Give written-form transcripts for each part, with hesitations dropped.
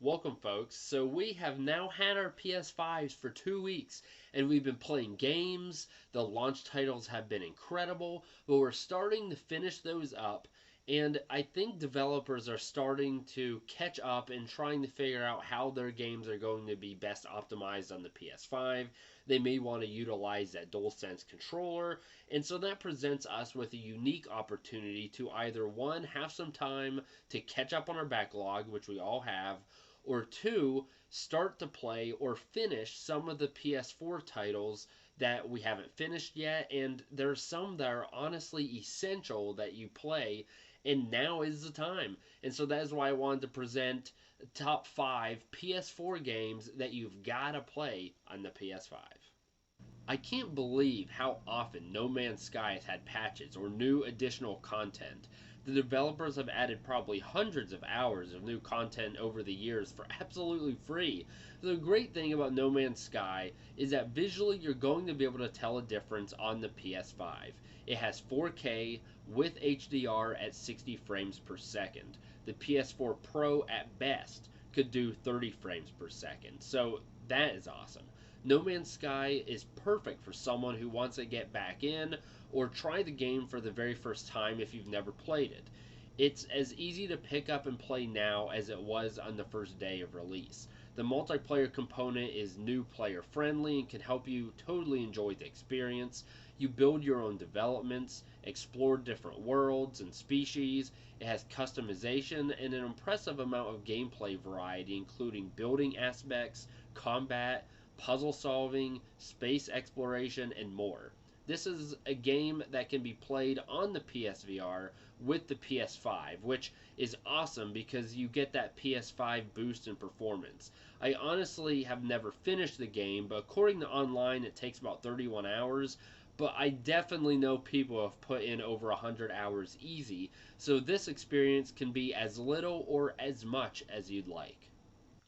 Welcome, folks. So, we have now had our PS5s for 2 weeks, and we've been playing games. The launch titles have been incredible, but we're starting to finish those up. And I think developers are starting to catch up and trying to figure out how their games are going to be best optimized on the PS5. They may want to utilize that DualSense controller, and so that presents us with a unique opportunity to either one, have some time to catch up on our backlog, which we all have, or two, start to play or finish some of the PS4 titles that we haven't finished yet. And there's some that are honestly essential that you play, and now is the time. And so that is why I wanted to present top 5 PS4 games that you've got to play on the PS5. I can't believe how often No Man's Sky has had patches or new additional content. The developers have added probably hundreds of hours of new content over the years for absolutely free. The great thing about No Man's Sky is that visually you're going to be able to tell a difference on the PS5. It has 4K with HDR at 60 frames per second. The PS4 Pro at best could do 30 frames per second. So that is awesome. No Man's Sky is perfect for someone who wants to get back in or try the game for the very first time if you've never played it. It's as easy to pick up and play now as it was on the first day of release. The multiplayer component is new player friendly and can help you totally enjoy the experience. You build your own developments, explore different worlds and species. It has customization and an impressive amount of gameplay variety, including building aspects, combat, puzzle solving, space exploration, and more. This is a game that can be played on the PSVR with the PS5, which is awesome because you get that PS5 boost in performance. I honestly have never finished the game, but according to online, it takes about 31 hours. But I definitely know people have put in over 100 hours easy, so this experience can be as little or as much as you'd like.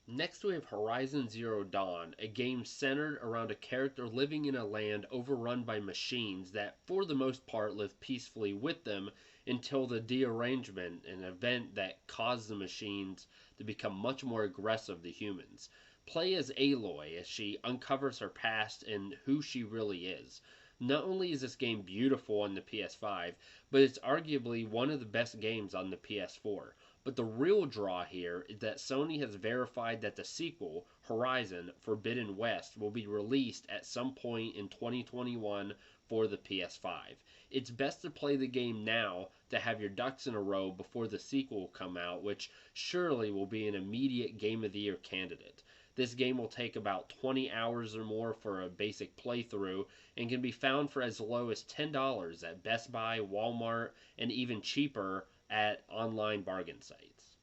Next, we have Horizon Zero Dawn, a game centered around a character living in a land overrun by machines that, for the most part, live peacefully with them until the derangement, an event that caused the machines to become much more aggressive to humans. Play as Aloy as she uncovers her past and who she really is. Not only is this game beautiful on the PS5, but it's arguably one of the best games on the PS4. But the real draw here is that Sony has verified that the sequel, Horizon Forbidden West, will be released at some point in 2021 for the PS5. It's best to play the game now to have your ducks in a row before the sequel will come out, which surely will be an immediate Game of the Year candidate. This game will take about 20 hours or more for a basic playthrough and can be found for as low as $10 at Best Buy, Walmart, and even cheaper at online bargain sites.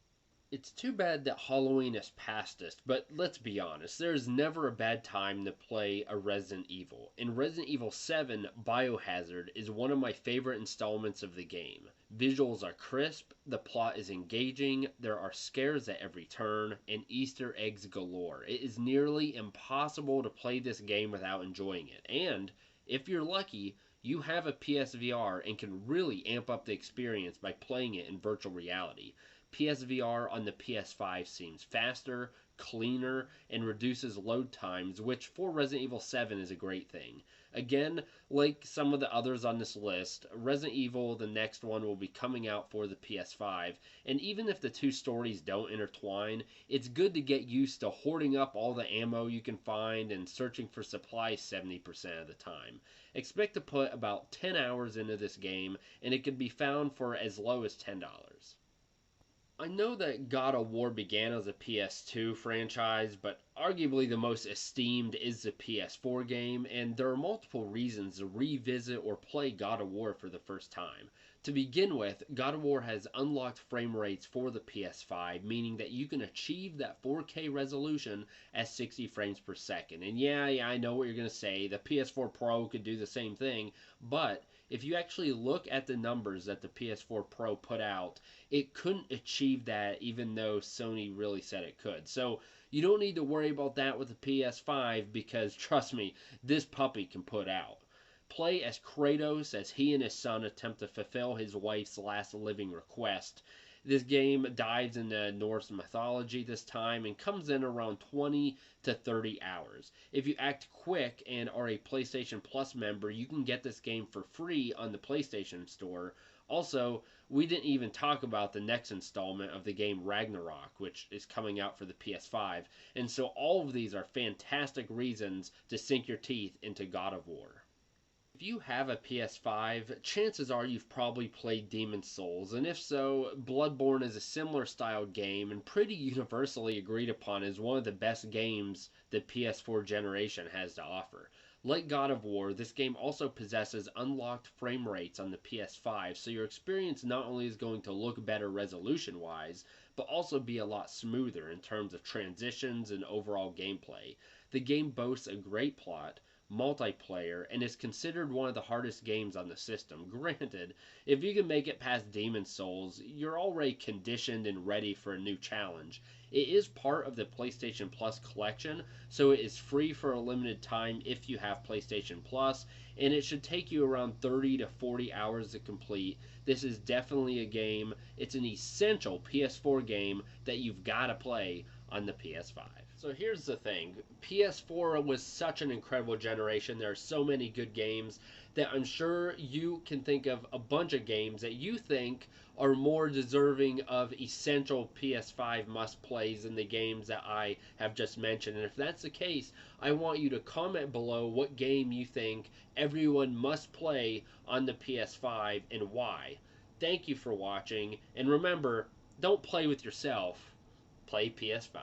It's too bad that Halloween is past us, but let's be honest, there's never a bad time to play a Resident Evil. In Resident Evil 7, Biohazard is one of my favorite installments of the game. Visuals are crisp, the plot is engaging, there are scares at every turn, and Easter eggs galore. It is nearly impossible to play this game without enjoying it, and if you're lucky, you have a PSVR and can really amp up the experience by playing it in virtual reality. PSVR on the PS5 seems faster, cleaner, and reduces load times, which for Resident Evil 7 is a great thing. Again, like some of the others on this list, Resident Evil, the next one, will be coming out for the PS5, and even if the two stories don't intertwine, it's good to get used to hoarding up all the ammo you can find and searching for supplies 70% of the time. Expect to put about 10 hours into this game, and it can be found for as low as $10. I know that God of War began as a PS2 franchise, but arguably the most esteemed is the PS4 game, and there are multiple reasons to revisit or play God of War for the first time. To begin with, God of War has unlocked frame rates for the PS5, meaning that you can achieve that 4K resolution at 60 frames per second. And yeah, I know what you're going to say. The PS4 Pro could do the same thing, but if you actually look at the numbers that the PS4 Pro put out, it couldn't achieve that even though Sony really said it could. So you don't need to worry about that with the PS5 because, trust me, this puppy can put out. Play as Kratos as he and his son attempt to fulfill his wife's last living request. This game dives into Norse mythology this time and comes in around 20 to 30 hours. If you act quick and are a PlayStation Plus member, you can get this game for free on the PlayStation Store. Also, we didn't even talk about the next installment of the game Ragnarok, which is coming out for the PS5. And so all of these are fantastic reasons to sink your teeth into God of War. If you have a PS5, chances are you've probably played Demon's Souls, and if so, Bloodborne is a similar styled game and pretty universally agreed upon as one of the best games the PS4 generation has to offer. Like God of War, this game also possesses unlocked frame rates on the PS5, so your experience not only is going to look better resolution wise, but also be a lot smoother in terms of transitions and overall gameplay. The game boasts a great plot, multiplayer, and is considered one of the hardest games on the system. Granted, if you can make it past Demon's Souls, you're already conditioned and ready for a new challenge. It is part of the PlayStation Plus collection, so it is free for a limited time if you have PlayStation Plus, and it should take you around 30 to 40 hours to complete. This is definitely a game, it's an essential PS4 game that you've got to play on the PS5. So here's the thing, PS4 was such an incredible generation. There are so many good games that I'm sure you can think of a bunch of games that you think are more deserving of essential PS5 must plays than the games that I have just mentioned. And if that's the case, I want you to comment below what game you think everyone must play on the PS5 and why. Thank you for watching, and remember, don't play with yourself, play PS5.